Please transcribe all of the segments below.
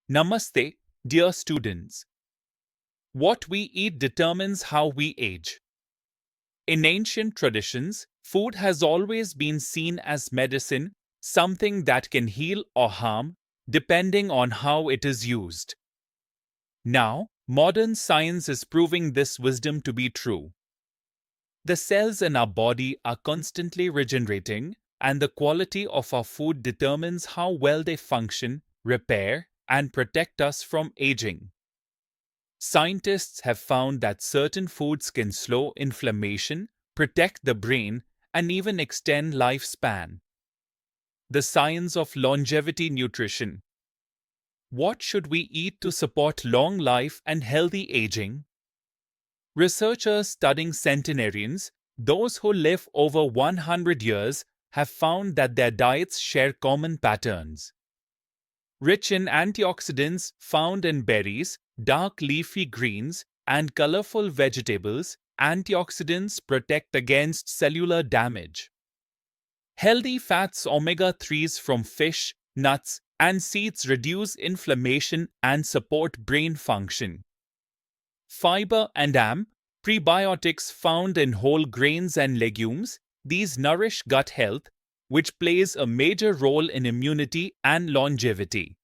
Namaste, dear students. What we eat determines how we age. In ancient traditions, food has always been seen as medicine, something that can heal or harm, depending on how it is used. Now, modern science is proving this wisdom to be true. The cells in our body are constantly regenerating, and the quality of our food determines how well they function, repair, and protect us from aging. Scientists have found that certain foods can slow inflammation, protect the brain, and even extend lifespan. The science of longevity nutrition. What should we eat to support long life and healthy aging? Researchers studying centenarians, those who live over 100 years, have found that their diets share common patterns. Rich in antioxidants found in berries, dark leafy greens, and colorful vegetables, antioxidants protect against cellular damage. Healthy fats omega-3s from fish, nuts, and seeds reduce inflammation and support brain function. Fiber and prebiotics found in whole grains and legumes, these nourish gut health, which plays a major role in immunity and longevity.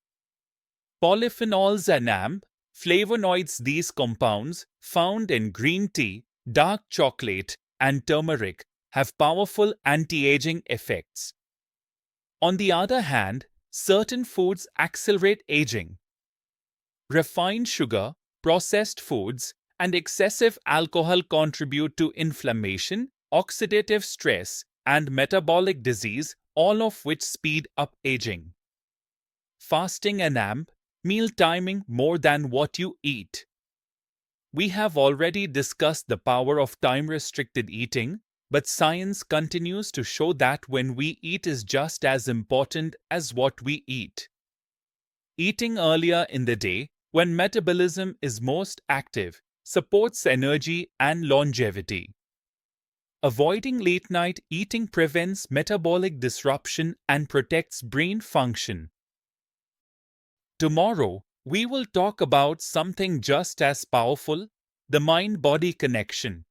Polyphenols and flavonoids, these compounds, found in green tea, dark chocolate, and turmeric, have powerful anti-aging effects. On the other hand, certain foods accelerate aging. Refined sugar, processed foods, and excessive alcohol contribute to inflammation, oxidative stress, and metabolic disease, all of which speed up aging. Fasting and meal timing more than what you eat. We have already discussed the power of time-restricted eating, but science continues to show that when we eat is just as important as what we eat. Eating earlier in the day, when metabolism is most active, supports energy and longevity. Avoiding late-night eating prevents metabolic disruption and protects brain function. Tomorrow, we will talk about something just as powerful, the mind-body connection.